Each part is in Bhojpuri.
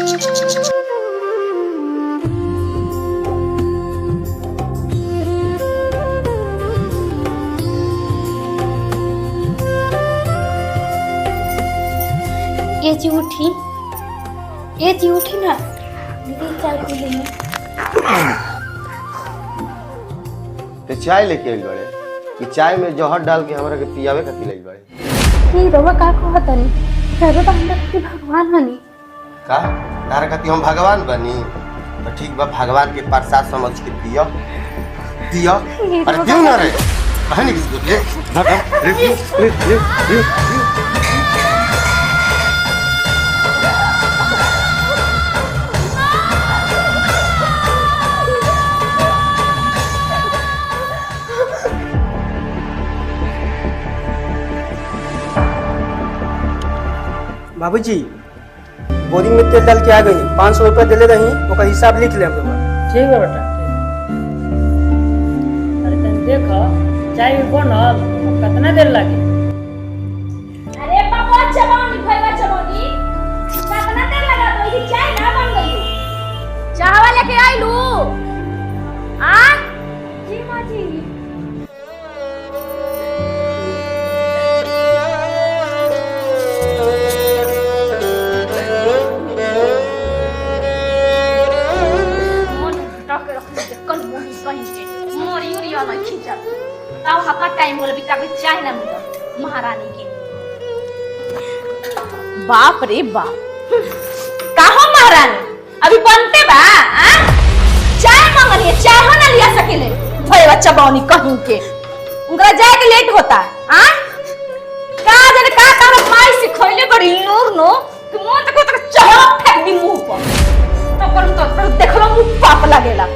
ये जी उठी ना दीदी चाय पी लेंगे। तो चाय लेके आई बड़े कि चाय में जहर डाल के हमरा के पियावे का पिलाई बड़े। ये रवा का कहत नहीं तेरे तो अंदर की भगवान हनी का तारा कति हम भगवान बनी तो ठीक बा भगवान के प्रसाद समझ के पियो पियो। अरे क्यों ना रे कहने किसी को ले बाबूजी बोरी में तेल डाल के आ गई 500 रुपया दिले रही ओकर हिसाब लिख ले हम लोग। ठीक है बेटा। अरे तन देखो चाय बनल कितना देर लगी। अरे बाबा चबानी भैया चबानी कितना देर लगा तो ये चाय ना बन गई। चाहवा लेके आई लू आ जी मां जी। टाइम बोल भी कभी चाय ना मिला महारानी के। बाप रे बाप कहो महारानी अभी बनते बा चाय मांगनी चाय हो ना लिया सकेले भाई बच्चा बाउनी कहीं के उनका जाए के लेट होता का जने का माई से खोइले बड़ी नूर नो कि मोन तक चाय फेंक दी मुंह पर तब तो देखलो मुंह पाप लागेला।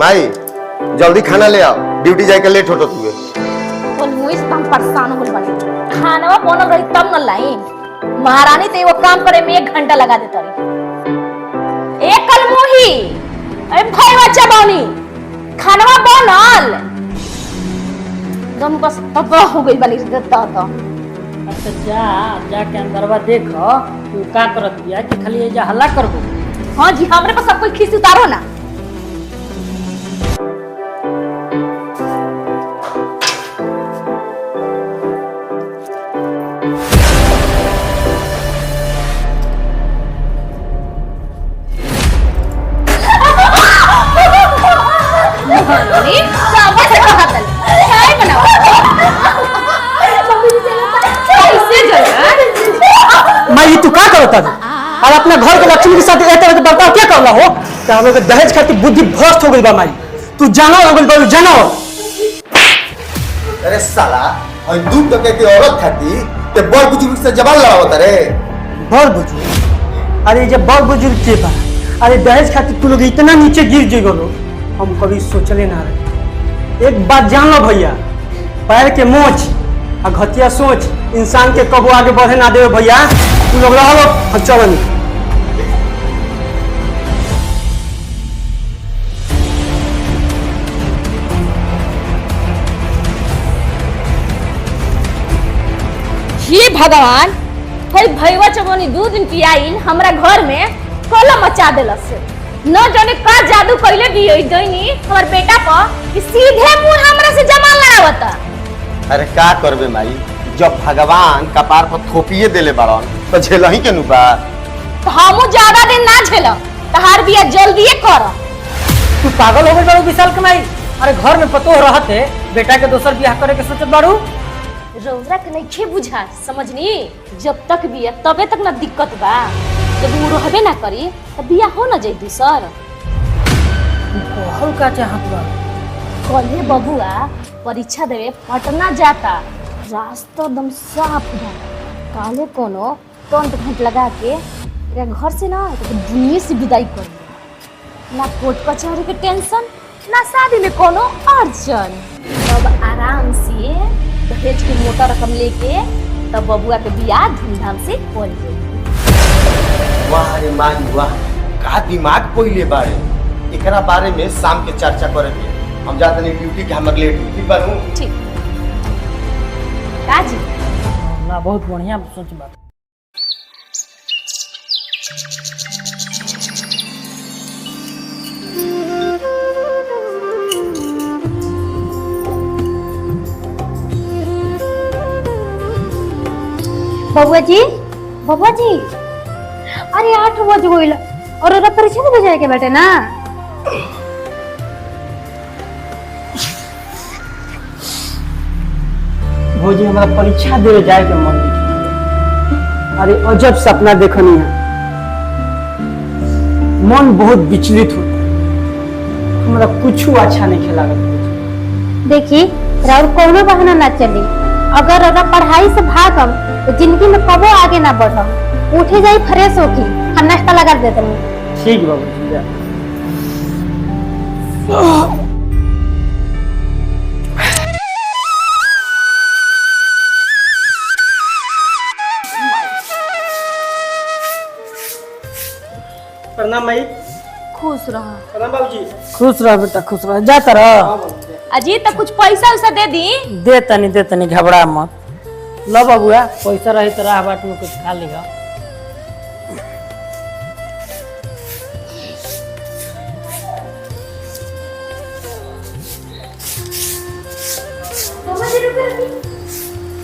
माई जल्दी खाना ले आओ ड्यूटी जाके लेट होतो तुए। बोल मुई से हम परेशान हो गइल बानी खानावा बनल रही तब न लाई महारानी ते वो काम करे में 1 घंटा लगा देता रही। एक कल मुही अरे भाई बच्चा बानी खानावा बनल दम बस तबाह हो गइल बानी देता तो। अच्छा जाके अंदरवा देखो तू का करत बिया कि खाली ये हल्ला करबो। हां जी हमरे पास सब कोई खीस उतारो ना। तू का करता है और अपने घर के लक्ष्मी के साथ ऐसे तरह बर्ताव क्या करला हो कि हम लोग दहेज खातिर बुद्धि भ्रष्ट हो गई बा माई। तू जानो हो गई बा जानो। अरे साला और दूध टके की औरत खाती ते बड़ बुजुर्ग से जवान लड़ावत रे। बड़ बुजुर्ग अरे जब बड़ बुजुर्ग के बा अरे दहेज खातिर तू लोग इतना नीचे गिर जाइगो लो हम कभी सोचले ना रहे। एक बात जान लो भैया पैर के मोच और घटिया सोच इंसान के कबो आगे बढ़े ना देवे भैया। तू लोग रहो चलो हे भगवान भाई भैया चबोनी 2 दिन की आइल हमरा घर में कोला मचा देलस न जाने का जादू कइले भी होई दैनी हमर बेटा पर कि सीधे मुंह हमरा से जमाल लड़ावता। अरे का करबे माई जब भगवान कपार पर थोपिए देले बाड़न तो झेलही के नुबा। तो हमू ज्यादा दिन ना झेल तहार बिया जल्दी कर। तू पागल हो गई बाड़ू विशाल कमाई। अरे घर में पतो रहते बेटा के दोसर बियाह करे के सोचत बाड़ू। रौरा के नहीं बुझा समझनी जब तक बिया तबे तक ना दिक्कत बा जब वो रहबे ना करी तो बिया हो ना जाई दूसर। कहल का चाहत बा कल्हे बबुआ परीक्षा देवे पटना जाता रास्ता एकदम साफ बा काले कोनो टंट घंट लगा के घर से ना दुनिया से विदाई कर ना कोर्ट कचहरी के टेंशन ना शादी में कोनो अड़चन। तब आराम से दहेज की मोटा रकम लेके तब बबुआ के बियाह धूमधाम से हो जाए। वाह रे माई वाह का दिमाग पहिले बारे एकरा बारे में शाम के चर्चा करेंगे। हम जाते नहीं ड्यूटी के हमर लेट ठीक बनू। ठीक का जी? ना बहुत बढ़िया सोच बात। बबुआ जी, बबुआ जी, अरे 8 बज गइल और ओरा परीक्षा देवे जाए के बाटे ना। भौजी हमारा परीक्षा देवे जाए के मन नहीं। अरे अजब सपना देखनी है, मन बहुत विचलित होता है, हमारा कुछ अच्छा नहीं खेला। देखी राउर कोनो बहाना ना चली, अगर ओरा पढ़ाई से भागम तो जिंदगी में कबो आगे ना बढ़म। उठे जाई फ्रेश होके हम नाश्ता लगा देते हैं। ठीक बाबू जा। प्रणाम माई। खुश रहो। प्रणाम बाबूजी। खुश रह बेटा, खुश रह। जाता रह। अजी तो कुछ पैसा उसा दे दी। दे तनी घबरा मत। लो बबुआ, पैसा रही तो राह बाट में कुछ खा लिहा।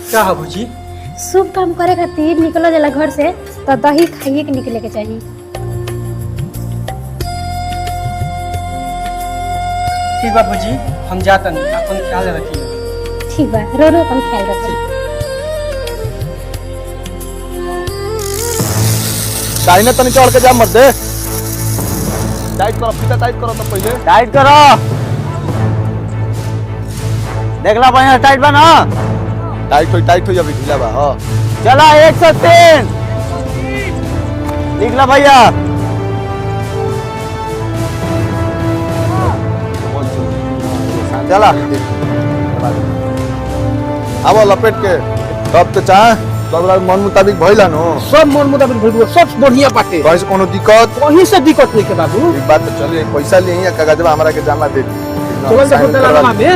क्या है भौजी? शुभ काम करे खातिर निकलो जाला घर से तो दही खाइए के निकले के चाहिए। ठीक बा भौजी, हम जाता नहीं, अपन ख्याल रखिए। ठीक बा, रो अपन ख्याल रखिए। दाहिने तनी चढ़ के जा मत दे। टाइट करो, फीता टाइट करो तो पहले। टाइट करो। देखला बढ़िया टाइट बा ना। टाइट हो अभी ढीला बा। हां चला 103 लिख ला भैया। चला अब लपेट के तब तो चाह तोरा मन मुताबिक भइला नो। सब मन मुताबिक भइल, सब बढ़िया बाटे। कहीं से कोनो दिक्कत? कहीं से दिक्कत नहीं के बाबू। एक बात तो चले, पैसा ले या कागजवा हमरा के जमा दे दी। चल देखो तेरा में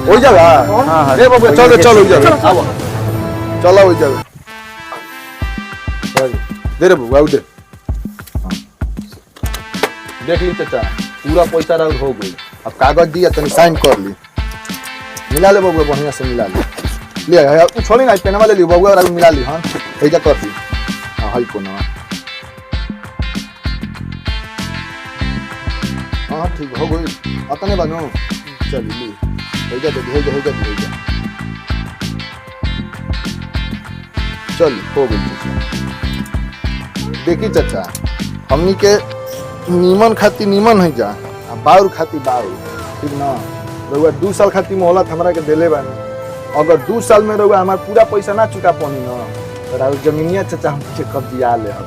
हो जाएगा। हां रे बाबू चलो चलो हो जाएगा। आओ चलो हो जाएगा। दे रे बाबू, आओ दे। देख ली चाचा, पूरा पैसा राउर हो गई। अब कागज दिया तनी साइन कर ली। मिला ले बाबू, बढ़िया से मिला ले। ले तू छोड़ी ना, पेनवा ले ली बाबू और मिला ली। हां ऐजा कर दी। हां हई कोना। हां ठीक हो गई। अतने बनो चल ली। ऐजा दे ऐजा चल हो गई चाचा। देखी चाचा, हमनी के नीमन खाती नीमन है जा, बाउर खाती बाउर। ठीक ना? रउआ 2 साल खाती मोहलत हमरा के देले बानी। अगर 2 साल में रउआ हमार पूरा पैसा ना चुका पानी ना तो जमीनिया चाचा हमके कब्जिया ले हम।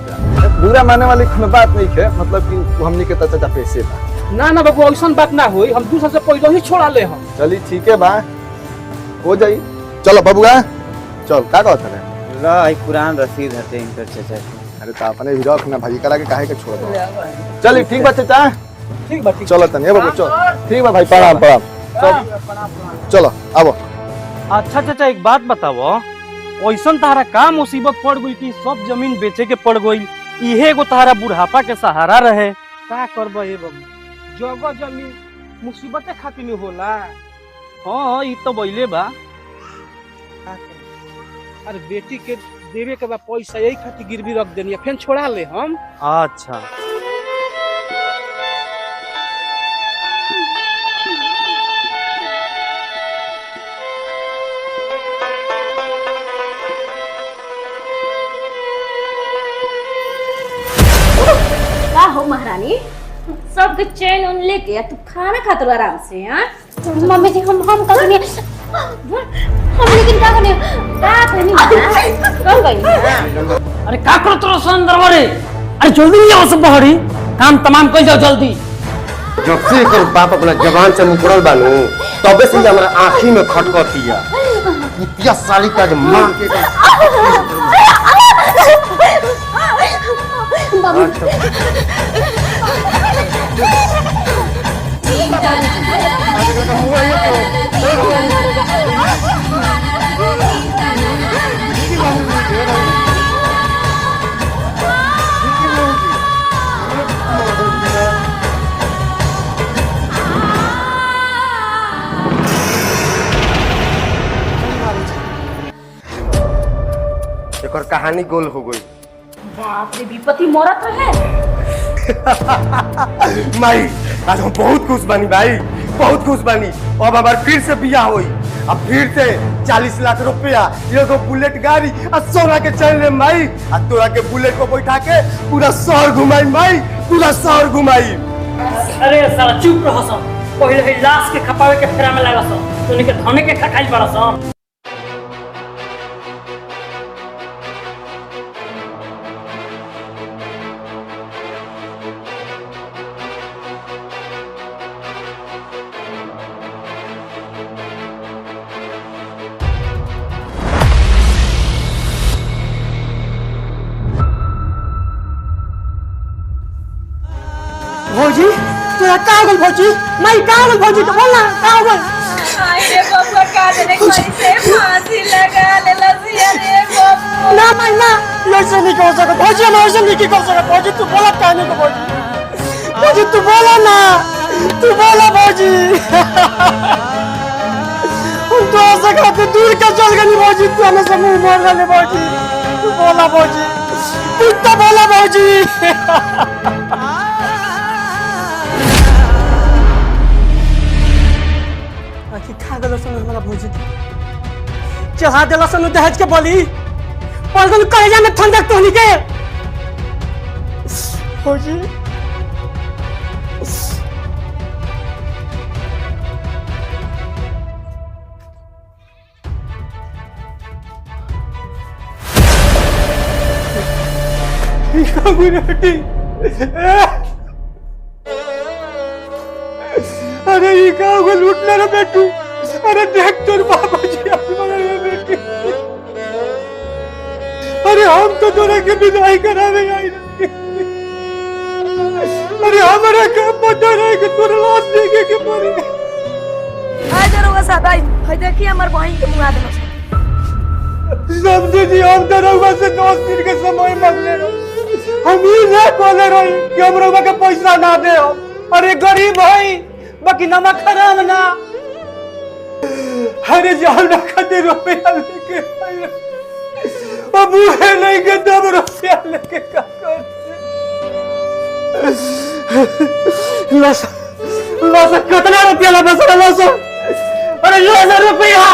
बुरा माने वाली कोनो बात नहीं है, मतलब कि हमनी के चाचा पैसे बा। ना ना बाबू, ऐसा बात ना होई। हम 2 साल से पहले ही छोड़ा ले हम। चली ठीक है बा, हो जाई। चलो बबुआ चल, का कहत रे? ला एक पुरान रसीद हते इनकर चाचा के। अरे तो अपने भी रख ना भाई, करा के काहे के छोड़ दो। चली ठीक बा चाचा। ठीक बा, ठीक। चलो तनी बाबू चल। ठीक बा भाई, प्रणाम प्रणाम। चलो आबो। अच्छा चाचा एक बात बताओ, ऐसन तारा का मुसीबत पड़ गई कि सब जमीन बेचे के पड़ गई? इहे एगो तारा बुढ़ापा के सहारा रहे। का करबो हे बाबू, जगह जमीन मुसीबत खातिर नहीं होला। हाँ ई तो बोले बा। अरे बेटी के देवे के बाद पैसा यही खातिर गिरवी रख देनी, फिर छोड़ा ले हम। अच्छा का हो महारानी, सबके चैन उन लेके तू खाना खाते रहो आराम से। हाँ मम्मी जी, हम कभी हम लेकिन क्या करें कौन गई? अरे का करो तोरा संदर बड़े? अरे जल्दी नहीं आओ सब बहरी, काम तमाम कर जाओ जल्दी। जब से एकर बाप अपना जवान से मुकरल बानू, तबे से हमरा आँखी में खटखटिया। कुतिया साली का जो मार के ओकर कहानी गोल हो गई। बाप रे विपत्ति मरत रहे। माई आज हम बहुत खुश बानी भाई, बहुत खुश बानी। अब हमार फिर से बियाह होई, अब फिर से 40 लाख रुपया, एगो बुलेट गाड़ी और सोना के चैन ले माई। आ तोरा के बुलेट को बैठा के पूरा शहर घुमाई माई, पूरा शहर घुमाई। अरे साला चुप रहो सब, पहले ही लाश के खपावे के फेरा में लागल सब, तोनी के धने के खटाई पड़ा सब। भौजी तोरा का हो गल भौजी? माई का हो गल भौजी? तो बोल ना का हो गल? आई रे बबुआ का देने कैसे फांसी लगा ले लसिया रे बबुआ। ना माई ना, ऐसे नहीं कर सकत भौजी, हम ऐसे नहीं कर सकत भौजी। तू बोला काहे नहीं भौजी? भौजी तू बोला ना, तू बोला भौजी। हम तो ऐसे कहते दूर का चल गई भौजी, तू हमें से मुंह मोड़ ले भौजी। तू बोला भौजी, तू तो बोला भौजी। खा दिल हमारा भौजी चढ़ा दिल दहेज के बोली पड़गल कलेजा में ठंडक तो के भौजी। अरे ये का लूटना रे बेटू। अरे देख तोर बाबा जी हमारे बेटी। अरे हम तो तोरा के विदाई करावे आई रहे। अरे हमारा का पता नहीं कि तोरा लाश देखे के पड़ी। आई दरोगा साहब आई, भाई देखिए हमार बहन के मुआ देना। समझे जी हम दरोगा से 10 दिन के समय मांगले रहे। हम ही ना बोले रही कि हमरा के पैसा ना दे। अरे गरीब भाई बाकी नमक खराब ना। अरे जान खाते रुपया लेके आए, अब है नहीं के दब रुपया लेके का लस कितना रुपया ला बस लस। अरे 1000 रुपया।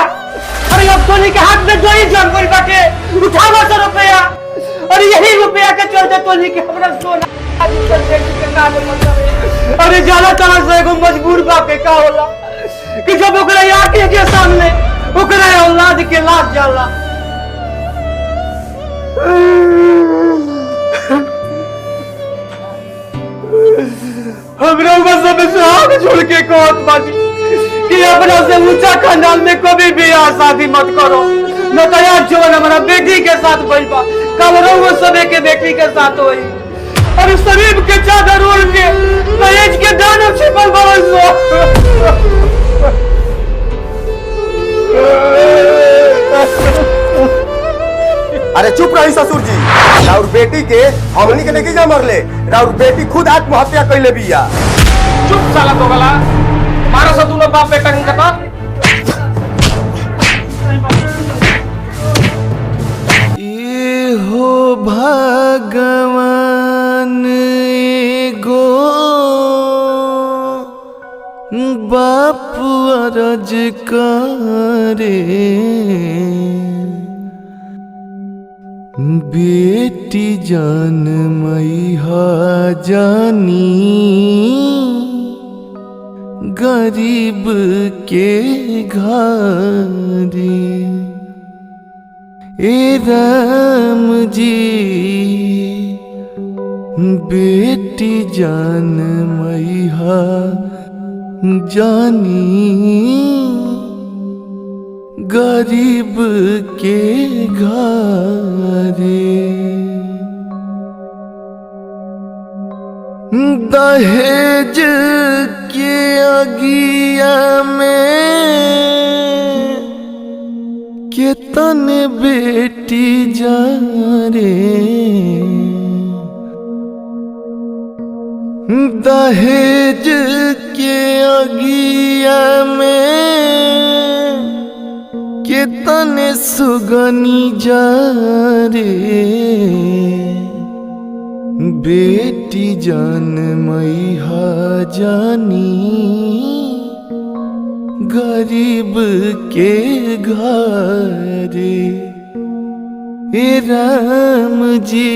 अरे अब तो के हाथ में जो ही जान कोई बाटे उठावा 100 रुपया। अरे यही रुपया के चलते तो के हमरा सोना अरे जाला तरह से एगो मजबूर बाप के का होला कि जब ओकरा आके के सामने ओकरा औलाद के लाज जाला। हमरा बस सब से हाथ जोड़ के कहत बाजी कि अपना से ऊंचा खानदान में कभी भी शादी मत करो। न तो आज जवन हमारा बेटी के साथ भइल बा, कल रहुआ सबे के बेटी के साथ होई। अरे शरीफ के चादर ओढ़ के दहेज के दाना छिपल बरस। अरे चुप रही ससुर जी, राउर बेटी के हमनी के लेके जा मरले। राउर बेटी खुद आत्महत्या कैले बिया। चुप साला तो गला मारो सा दोनों बाप बेटा इनका तो। ये हो भगवान एगो बाप अरज करे बेटी जनमई हा जानी गरीब के घरे। ए राम जी बेटी जनमई हा जानी गरीब के घरे। दहेज के अगिया में केतन बेटी जा रे। दहेज के अगिया में के तने सुगनी जा रे बेटी जान मैहा जानी गरीब के घरे ए राम जी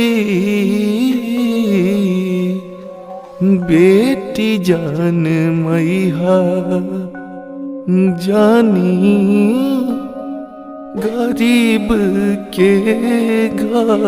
बेटी जान मैहा जानी गरीब के घरे।